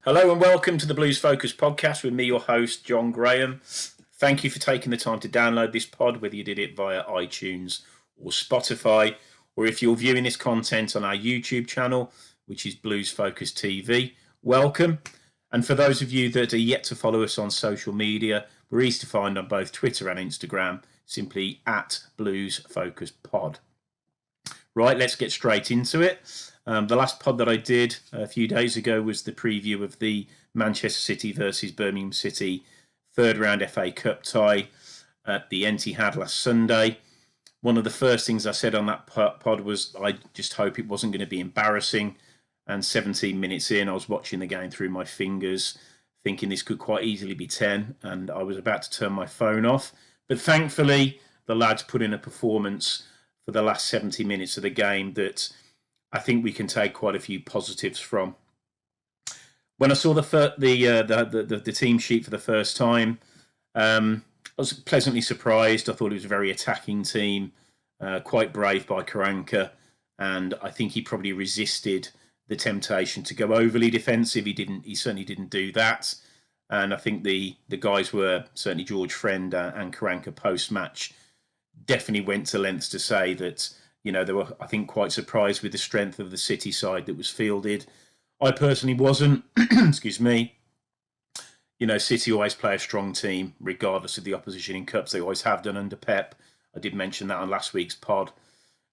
Hello and welcome to the Blues Focus podcast with me, your host, John Graham. Thank you for taking the time to download this pod, whether you did it via iTunes or Spotify, or if you're viewing this content on our YouTube channel, which is Blues Focus TV. Welcome. And for those of you that are yet to follow us on social media, we're easy to find on both Twitter and Instagram, simply at Blues Focus Pod. Right, let's get straight into it. The last pod that I did a few days ago was the preview of the Manchester City versus Birmingham City third round FA Cup tie at the Etihad last Sunday. One of the first things I said on that pod was I just hope it wasn't going to be embarrassing. And 17 minutes in, I was watching the game through my fingers, thinking this could quite easily be 10, and I was about to turn my phone off. But thankfully, the lads put in a performance for the last 70 minutes of the game that I think we can take quite a few positives from. When I saw the team sheet for the first time, I was pleasantly surprised. I thought it was a very attacking team, quite brave by Karanka, and I think he probably resisted the temptation to go overly defensive. He certainly didn't do that, and I think the guys were, certainly George Friend and Karanka post match, definitely went to lengths to say that, you know, they were, I think, quite surprised with the strength of the City side that was fielded. I personally wasn't. Excuse me. You know, City always play a strong team, regardless of the opposition in cups. They always have done under Pep. I did mention that on last week's pod.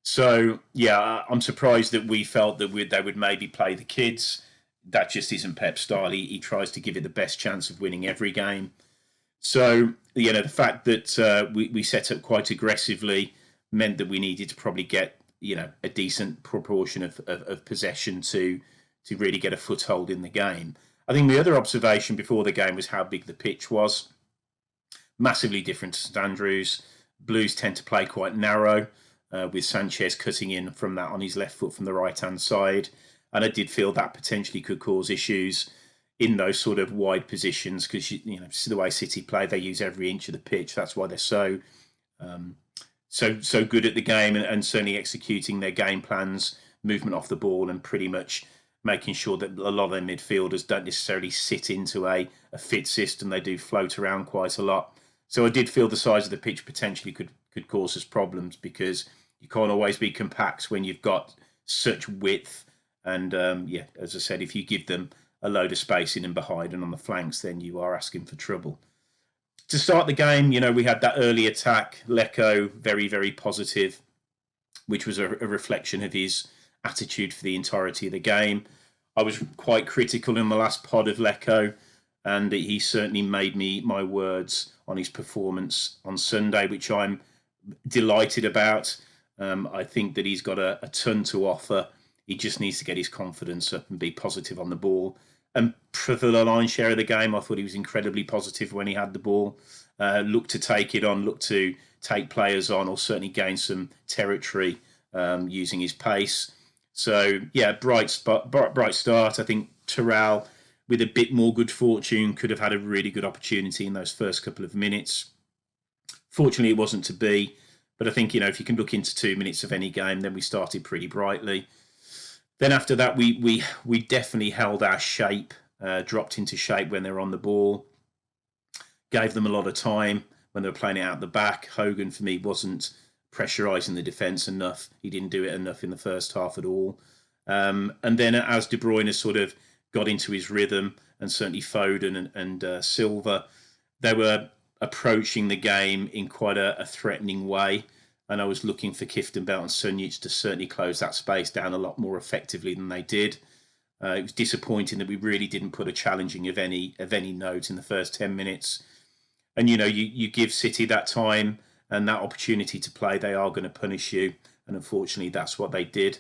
So, yeah, I'm surprised that we felt that they would maybe play the kids. That just isn't Pep's style. He tries to give it the best chance of winning every game. So, you know, the fact that we set up quite aggressively meant that we needed to probably get, you know, a decent proportion of possession to really get a foothold in the game. I think the other observation before the game was how big the pitch was. Massively different to St Andrews. Blues tend to play quite narrow, with Sanchez cutting in from that on his left foot from the right-hand side. And I did feel that potentially could cause issues in those sort of wide positions because, you know, the way City play, they use every inch of the pitch. That's why they're so good at the game and certainly executing their game plans, movement off the ball, and pretty much making sure that a lot of their midfielders don't necessarily sit into a fit system. They do float around quite a lot. So I did feel the size of the pitch potentially could cause us problems because you can't always be compact when you've got such width. And yeah, as I said, if you give them a load of space in and behind and on the flanks, then you are asking for trouble. To start the game, you know, we had that early attack. Lecco, very, very positive, which was a reflection of his attitude for the entirety of the game. I was quite critical in the last pod of Lecco, and he certainly made me my words on his performance on Sunday, which I'm delighted about. I think that he's got a ton to offer. He just needs to get his confidence up and be positive on the ball. And for the lion's share of the game, I thought he was incredibly positive when he had the ball. Looked to take it on, looked to take players on, or certainly gain some territory using his pace. So, yeah, bright start. I think Terrell, with a bit more good fortune, could have had a really good opportunity in those first couple of minutes. Fortunately, it wasn't to be. But I think, you know, if you can look into 2 minutes of any game, then we started pretty brightly. Then after that, we definitely held our shape, dropped into shape when they were on the ball, gave them a lot of time when they were playing it out the back. Hogan, for me, wasn't pressurising the defence enough. He didn't do it enough in the first half at all. And then as De Bruyne sort of got into his rhythm, and certainly Foden and Silva, they were approaching the game in quite a threatening way. And I was looking for Kieftenbelt and Sunjic to certainly close that space down a lot more effectively than they did. It was disappointing that we really didn't put a challenging of any note in the first 10 minutes. And, you know, you give City that time and that opportunity to play, they are going to punish you. And unfortunately, that's what they did.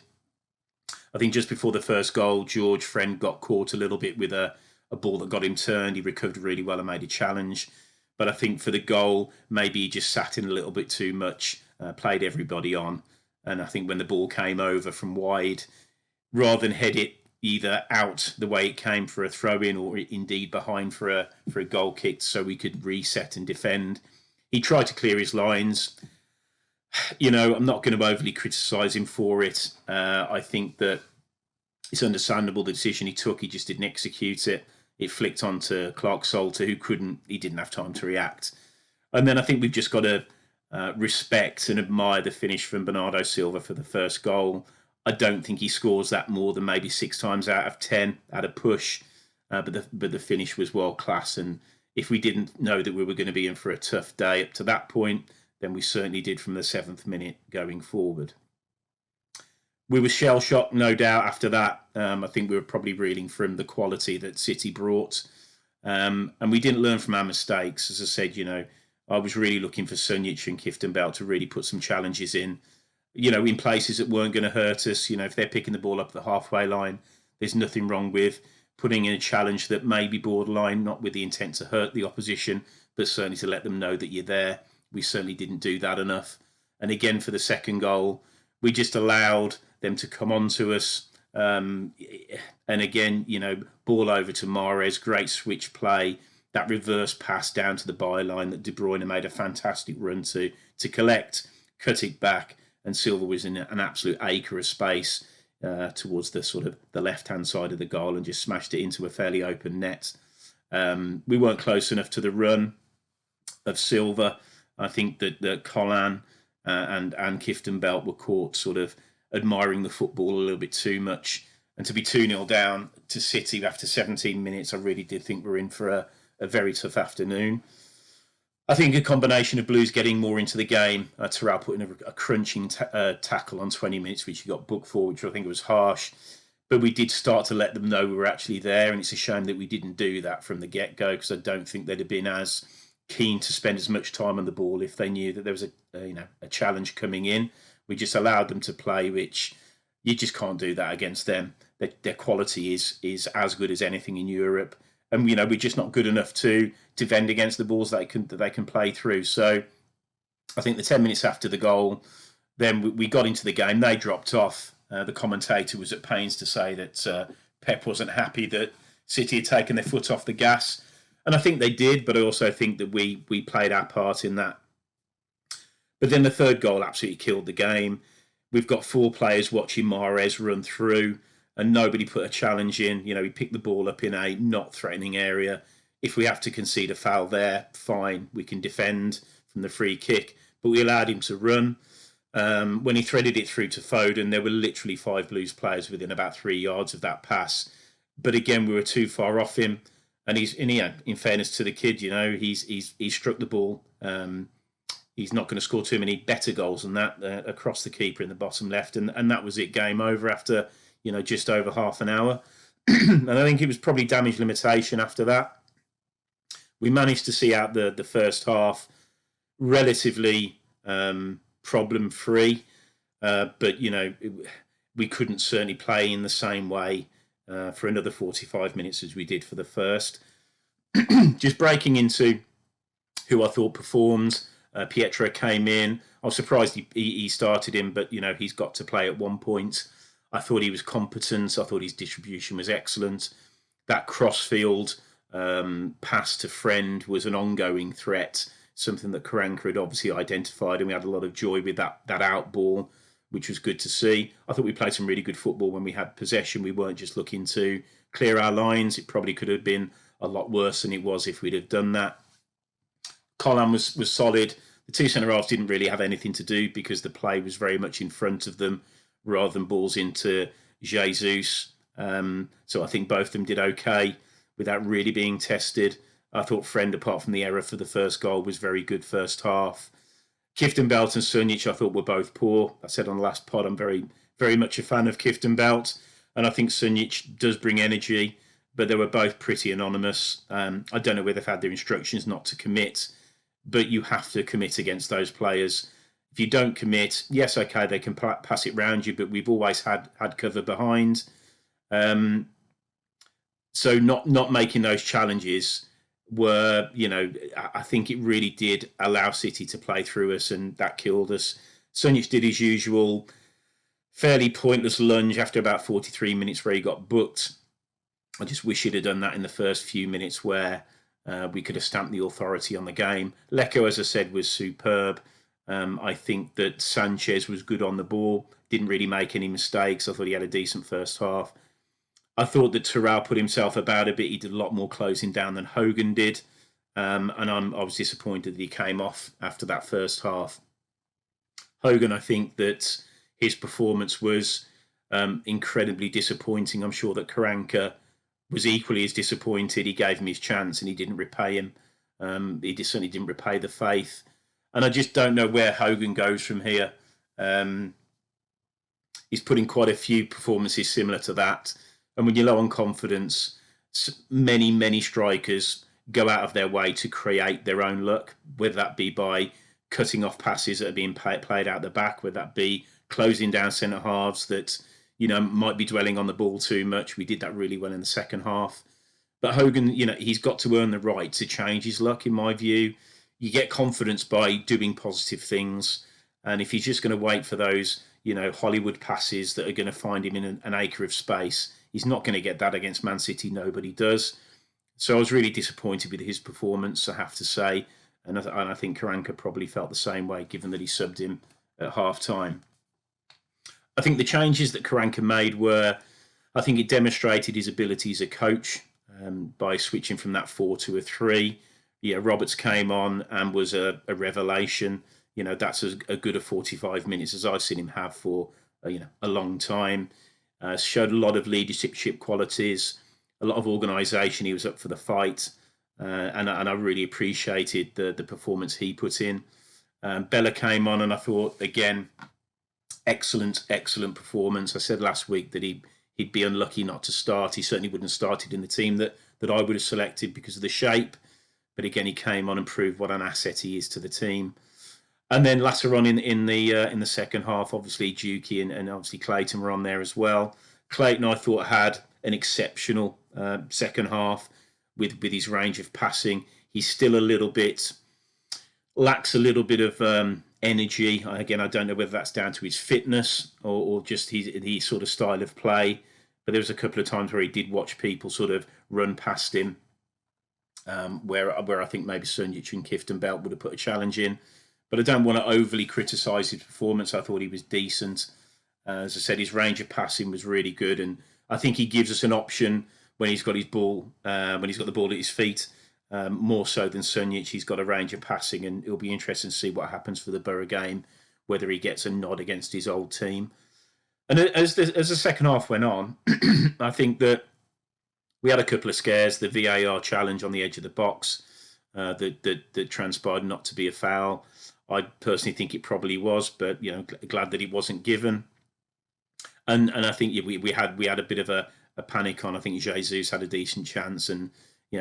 I think just before the first goal, George Friend got caught a little bit with a ball that got him turned. He recovered really well and made a challenge. But I think for the goal, maybe he just sat in a little bit too much, played everybody on. And I think when the ball came over from wide, rather than head it either out the way it came for a throw-in or indeed behind for a goal kick so we could reset and defend, he tried to clear his lines. You know, I'm not going to overly criticise him for it. I think that it's understandable the decision he took. He just didn't execute it. it flicked onto Clark Salter, he didn't have time to react. And then I think we've just got to respect and admire the finish from Bernardo Silva for the first goal. I don't think he scores that more than maybe 6 times out of 10 at a push, but the finish was world class. And if we didn't know that we were going to be in for a tough day up to that point, then we certainly did from the 7th minute going forward. We were shell-shocked, no doubt, after that. I think we were probably reeling from the quality that City brought. And we didn't learn from our mistakes. As I said, I was really looking for Sunjic and Kieftenbelt to really put some challenges in, in places that weren't going to hurt us. If they're picking the ball up at the halfway line, there's nothing wrong with putting in a challenge that may be borderline, not with the intent to hurt the opposition, but certainly to let them know that you're there. We certainly didn't do that enough. And again, for the second goal, we just allowed them to come on to us. And again, ball over to Mahrez, great switch play. That reverse pass down to the byline that De Bruyne made a fantastic run to collect, cut it back, and Silva was in an absolute acre of space towards the sort of the left-hand side of the goal and just smashed it into a fairly open net. We weren't close enough to the run of Silva. I think that Colin and Kieftenbelt were caught sort of admiring the football a little bit too much. And to be 2-0 down to City after 17 minutes, I really did think we're in for a very tough afternoon. I think a combination of Blues getting more into the game, Terrell putting a crunching tackle on 20 minutes, which he got booked for, which I think was harsh. But we did start to let them know we were actually there, and it's a shame that we didn't do that from the get-go, because I don't think they'd have been as keen to spend as much time on the ball if they knew that there was a challenge coming in. We just allowed them to play, which you just can't do that against them. Their quality is as good as anything in Europe, and we're just not good enough to defend against the balls that they can play through. So I think the 10 minutes after the goal, then we got into the game. They dropped off. The commentator was at pains to say that Pep wasn't happy that City had taken their foot off the gas, and I think they did. But I also think that we played our part in that. But then the third goal absolutely killed the game. We've got 4 players watching Mahrez run through, and nobody put a challenge in. He picked the ball up in a not threatening area. If we have to concede a foul there, fine, we can defend from the free kick. But we allowed him to run. When he threaded it through to Foden, there were literally 5 Blues players within about 3 yards of that pass. But again, we were too far off him. And in fairness to the kid, he's struck the ball. He's not going to score too many better goals than that across the keeper in the bottom left. And that was it, game over after, just over half an hour. And I think it was probably damage limitation after that. We managed to see out the first half relatively problem-free. But, we couldn't certainly play in the same way for another 45 minutes as we did for the first. Just breaking into who I thought performed. Pietro came in. I was surprised he started him, but he's got to play at one point. I thought he was competent. I thought his distribution was excellent. That crossfield pass to Friend was an ongoing threat, something that Karanka had obviously identified, and we had a lot of joy with that out ball, which was good to see. I thought we played some really good football when we had possession. We weren't just looking to clear our lines. It probably could have been a lot worse than it was if we'd have done that. Colin was solid. The 2 centre-halves didn't really have anything to do because the play was very much in front of them rather than balls into Jesus. So I think both of them did okay without really being tested. I thought Friend, apart from the error for the first goal, was very good first half. Kieftenbelt and Sunjic I thought were both poor. I said on the last pod I'm very, very much a fan of Kieftenbelt, and I think Sunjic does bring energy, but they were both pretty anonymous. I don't know whether they've had their instructions not to commit, but you have to commit against those players. If you don't commit, yes, okay, they can pass it round you, but we've always had cover behind. So not making those challenges were, I think it really did allow City to play through us, and that killed us. Sunjic did his usual fairly pointless lunge after about 43 minutes where he got booked. I just wish he'd have done that in the first few minutes where we could have stamped the authority on the game. Lecco, as I said, was superb. I think that Sanchez was good on the ball, didn't really make any mistakes. I thought he had a decent first half. I thought that Terrell put himself about a bit. He did a lot more closing down than Hogan did. And I was disappointed that he came off after that first half. Hogan, I think that his performance was incredibly disappointing. I'm sure that Karanka was equally as disappointed. He gave him his chance and he didn't repay him. He certainly didn't repay the faith. And I just don't know where Hogan goes from here. He's put in quite a few performances similar to that. And when you're low on confidence, many strikers go out of their way to create their own luck, whether that be by cutting off passes that are being played out the back, whether that be closing down centre halves that might be dwelling on the ball too much. We did that really well in the second half. But Hogan, he's got to earn the right to change his luck, in my view. You get confidence by doing positive things. And if he's just going to wait for those, Hollywood passes that are going to find him in an acre of space, he's not going to get that against Man City. Nobody does. So I was really disappointed with his performance, I have to say. And I think Karanka probably felt the same way, given that he subbed him at half-time. I think the changes that Karanka made were, I think it demonstrated his ability as a coach by switching from that 4 to a 3. Yeah, Roberts came on and was a revelation. That's as good a 45 minutes as I've seen him have for a long time. Showed a lot of leadership qualities, a lot of organisation. He was up for the fight, and I really appreciated the performance he put in. Bella came on, and I thought again, excellent performance. I said last week that he'd be unlucky not to start. He certainly wouldn't have started in the team that I would have selected because of the shape. But again, he came on and proved what an asset he is to the team. And then later on in the second half, obviously Dukey and obviously Clayton were on there as well. Clayton, I thought, had an exceptional second half with his range of passing. He's still lacks a little bit of energy. Again, I don't know whether that's down to his fitness or just his sort of style of play. But there was a couple of times where he did watch people sort of run past him, where I think maybe Sunjic and Kifton Belt would have put a challenge in. But I don't want to overly criticise his performance. I thought he was decent. As I said, his range of passing was really good, and I think he gives us an option when he's got his ball, when he's got the ball at his feet, more so than Sunjic. He's got a range of passing, and it'll be interesting to see what happens for the Borough game, whether he gets a nod against his old team. And as the second half went on, I think that we had a couple of scares. The VAR challenge on the edge of the box that transpired not to be a foul. I personally think it probably was, but glad that it wasn't given. And I think we had a bit of a panic on. I think Jesus had a decent chance, and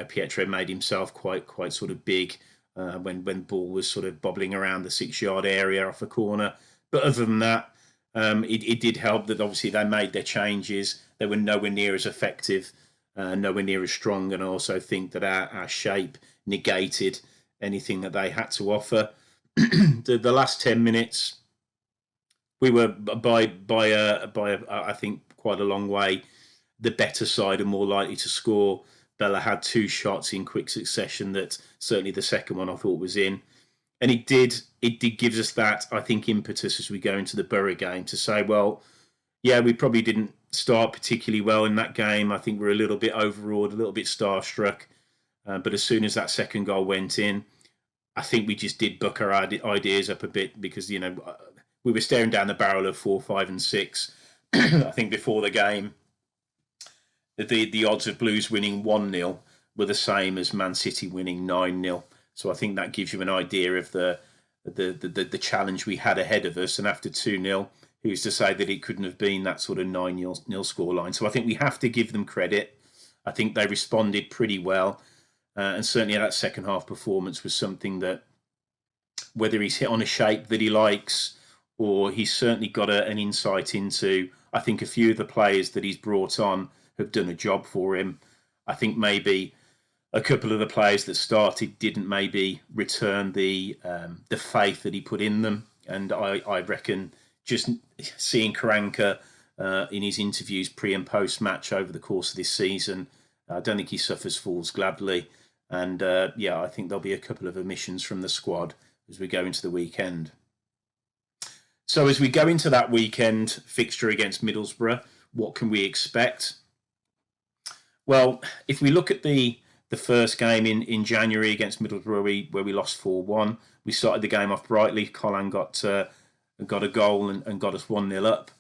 Pietro made himself quite sort of big when ball was sort of bobbling around the 6-yard area off a corner. But other than that, it did help that obviously they made their changes. They were nowhere near as effective, nowhere near as strong, and I also think that our shape negated anything that they had to offer. The last 10 minutes, we were by I think quite a long way the better side and more likely to score. Bella had 2 shots in quick succession that certainly the second one I thought was in, and it did give us that, I think, impetus as we go into the Borough game to say, well, yeah, we probably didn't start particularly well in that game. I think we're a little bit overawed, a little bit starstruck, but as soon as that second goal went in, I think we just did buck our ideas up a bit because, we were staring down the barrel of 4, 5 and 6. I think before the game, the odds of Blues winning 1-0 were the same as Man City winning 9-0. So I think that gives you an idea of the challenge we had ahead of us. And after 2-0, who's to say that it couldn't have been that sort of 9-0 scoreline? So I think we have to give them credit. I think they responded pretty well. And certainly that second half performance was something that, whether he's hit on a shape that he likes or he's certainly got an insight into, I think a few of the players that he's brought on have done a job for him. I think maybe a couple of the players that started didn't maybe return the faith that he put in them. And I reckon just seeing Karanka in his interviews pre and post match over the course of this season, I don't think he suffers fools gladly. And I think there'll be a couple of omissions from the squad as we go into the weekend. So as we go into that weekend fixture against Middlesbrough, what can we expect? Well, if we look at the first game in January against Middlesbrough, where we lost 4-1, we started the game off brightly. Colin got a goal and got us 1-0 up.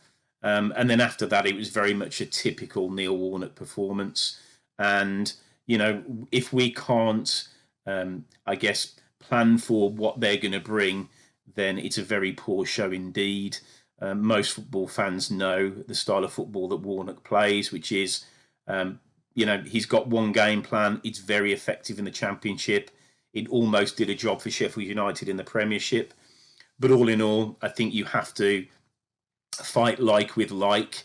And then after that, it was very much a typical Neil Warnock performance. And, if we can't, I guess, plan for what they're going to bring, then it's a very poor show indeed. Most football fans know the style of football that Warnock plays, which is, he's got one game plan. It's very effective in the Championship. It almost did a job for Sheffield United in the Premiership. But all in all, I think you have to fight like with like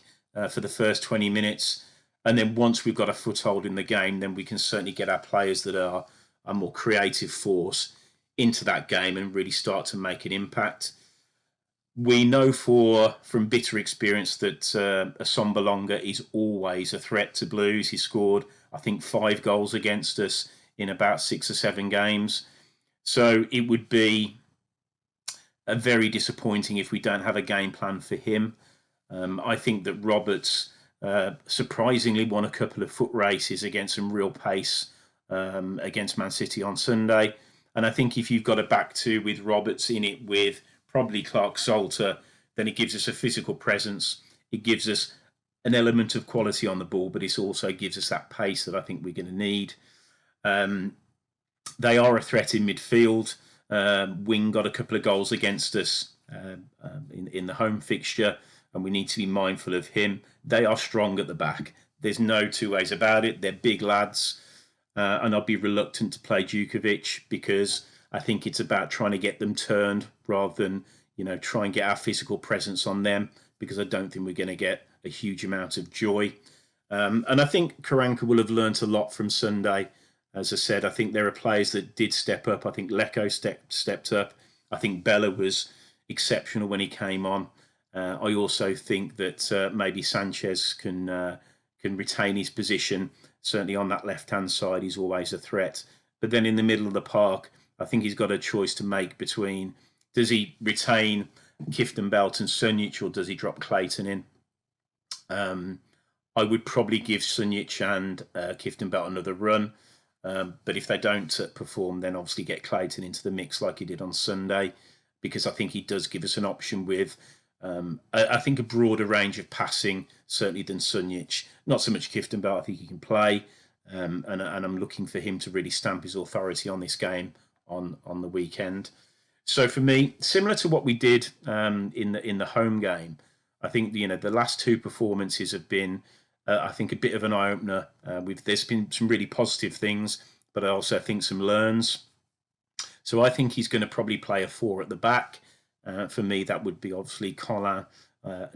for the first 20 minutes. And then once we've got a foothold in the game, then we can certainly get our players that are a more creative force into that game and really start to make an impact. We know from bitter experience that Assombalonga is always a threat to Blues. He scored, I think, 5 goals against us in about 6 or 7 games. So it would be very disappointing if we don't have a game plan for him. I think that Roberts surprisingly won a couple of foot races against some real pace against Man City on Sunday. And I think if you've got a back two with Roberts in it with probably Clark Salter, then it gives us a physical presence. It gives us an element of quality on the ball, but it also gives us that pace that I think we're going to need. They are a threat in midfield. Wing got a couple of goals against us in the home fixture, and we need to be mindful of him. They are strong at the back. There's no two ways about it. They're big lads, and I'll be reluctant to play Djukovic because I think it's about trying to get them turned rather than try and get our physical presence on them, because I don't think we're going to get a huge amount of joy. And I think Karanka will have learnt a lot from Sunday. As I said, I think there are players that did step up. I think Lecco stepped up. I think Bella was exceptional when he came on. I also think that maybe Sanchez can retain his position. Certainly on that left-hand side, he's always a threat. But then in the middle of the park, I think he's got a choice to make between, does he retain Kifton Belt and Sunjic, or does he drop Clayton in? I would probably give Sunjic and Kifton Belt another run. But if they don't perform, then obviously get Clayton into the mix like he did on Sunday, because I think he does give us an option with, I think, a broader range of passing, certainly than Sunjic. Not so much Kifton Belt, I think he can play. And I'm looking for him to really stamp his authority on this game on the weekend. So for me, similar to what we did in the home game, I think the last 2 performances have been, I think, a bit of an eye opener. There's been some really positive things, but I also think some learns. So I think he's going to probably play a 4 at the back. For me, that would be obviously Colin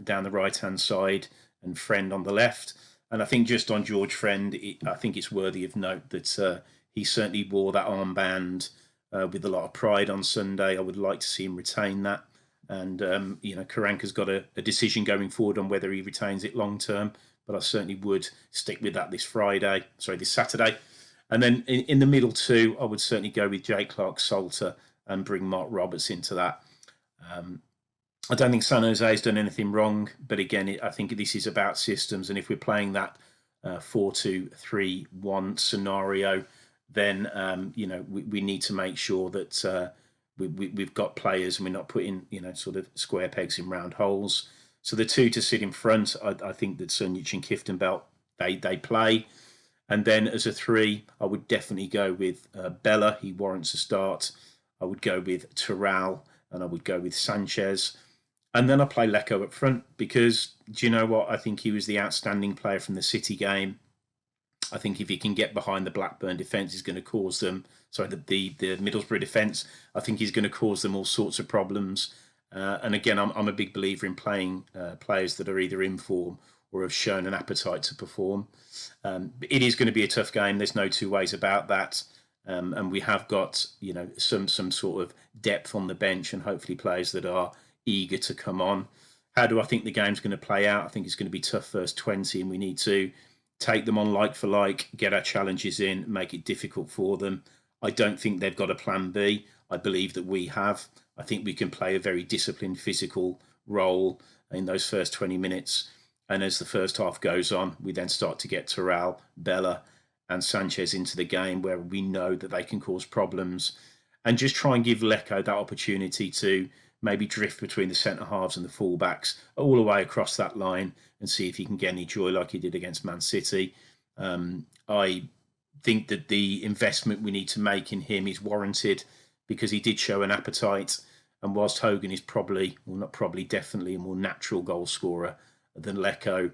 down the right-hand side and Friend on the left. And I think just on George Friend, I think it's worthy of note that he certainly wore that armband with a lot of pride on Sunday. I would like to see him retain that. And, Karanka's got a decision going forward on whether he retains it long term, but I certainly would stick with that this Saturday. And then in the middle 2, I would certainly go with Jake Clark-Salter and bring Mark Roberts into that. I don't think San Jose has done anything wrong, but again, I think this is about systems, and if we're playing that 4-2-3-1 scenario, then we need to make sure that we've got players and we're not putting sort of square pegs in round holes. So the 2 to sit in front, I think that Sunjic and Kifton Belt they play, and then as a 3, I would definitely go with Bella. He warrants a start. I would go with Terral, and I would go with Sanchez. And then I play Lecco up front because, do you know what? I think he was the outstanding player from the City game. I think if he can get behind the Blackburn defence, he's going to cause them, the Middlesbrough defence, I think he's going to cause them all sorts of problems. And again, I'm a big believer in playing players that are either in form or have shown an appetite to perform. It is going to be a tough game. There's no 2 ways about that. And we have got, some sort of depth on the bench and hopefully players that are eager to come on. How do I think the game's going to play out? I think it's going to be tough first 20, and we need to take them on like for like, get our challenges in, make it difficult for them. I don't think they've got a plan B. I believe that we have. I think we can play a very disciplined, physical role in those first 20 minutes. And as the first half goes on, we then start to get Terrell, Bella, and Sanchez into the game where we know that they can cause problems, and just try and give Lecco that opportunity to maybe drift between the centre halves and the fullbacks all the way across that line and see if he can get any joy like he did against Man City. I think that the investment we need to make in him is warranted because he did show an appetite. And whilst Hogan is probably, well, not probably, definitely a more natural goal scorer than Lecco,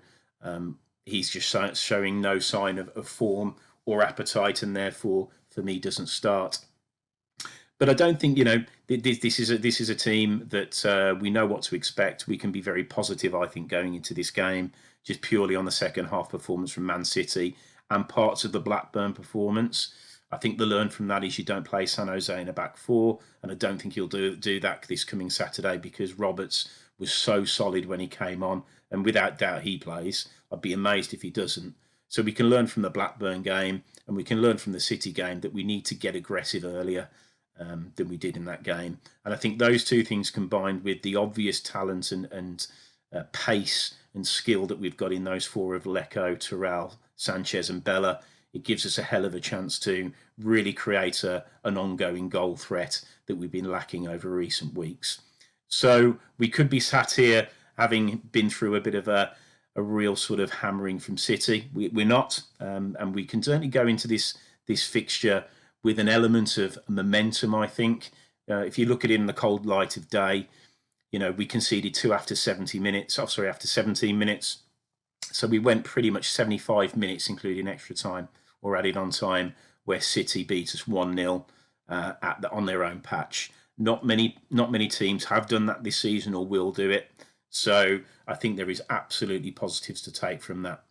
he's just showing no sign of form or appetite, and therefore, for me, doesn't start. But I don't think, this is a team that we know what to expect. We can be very positive, I think, going into this game, just purely on the second half performance from Man City and parts of the Blackburn performance. I think the learn from that is you don't play San Jose in a back four, and I don't think he'll do that this coming Saturday because Roberts was so solid when he came on, and without doubt he plays. I'd be amazed if he doesn't. So we can learn from the Blackburn game, and we can learn from the City game that we need to get aggressive earlier than we did in that game. And I think those two things combined with the obvious talent and pace and skill that we've got in those four of Lecco, Terrell, Sanchez and Bella, it gives us a hell of a chance to really create an ongoing goal threat that we've been lacking over recent weeks. So we could be sat here having been through a bit of a real sort of hammering from City. We're not, and we can certainly go into this fixture with an element of momentum, I think. If you look at it in the cold light of day, we conceded 2 after 17 minutes. So we went pretty much 75 minutes, including extra time or added on time, where City beat us 1-0 on their own patch. Not many teams have done that this season or will do it. So I think there is absolutely positives to take from that.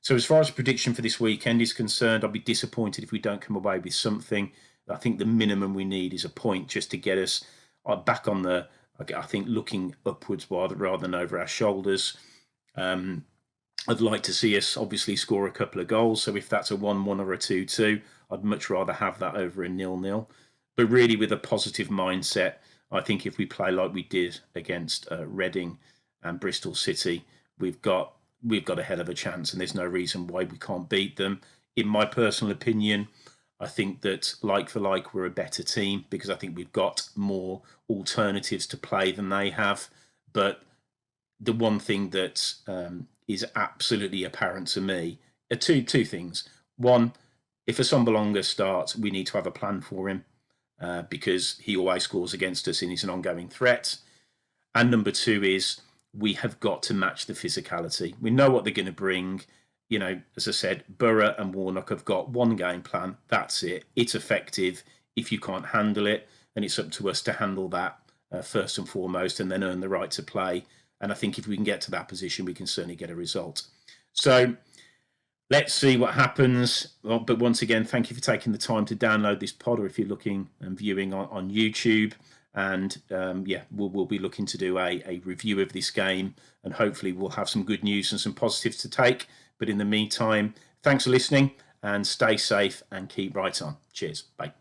So as far as prediction for this weekend is concerned, I'll be disappointed if we don't come away with something. I think the minimum we need is a point just to get us back on I think, looking upwards rather than over our shoulders. I'd like to see us obviously score a couple of goals. So if that's a 1-1 or a 2-2, I'd much rather have that over a 0-0. But really with a positive mindset, I think if we play like we did against Reading and Bristol City, we've got a hell of a chance, and there's no reason why we can't beat them. In my personal opinion, I think that like for like we're a better team because I think we've got more alternatives to play than they have. But the one thing that is absolutely apparent to me are two things. One, if Assombalonga starts, we need to have a plan for him because he always scores against us and he's an ongoing threat. And number two is we have got to match the physicality. We know what they're going to bring. As I said, Borough and Warnock have got one game plan. That's it. It's effective if you can't handle it, and it's up to us to handle that first and foremost and then earn the right to play. And I think if we can get to that position, we can certainly get a result. So let's see what happens. Well, but once again, thank you for taking the time to download this pod, or if you're looking and viewing on YouTube. And we'll be looking to do a review of this game, and hopefully we'll have some good news and some positives to take. But in the meantime, thanks for listening and stay safe and keep right on. Cheers. Bye.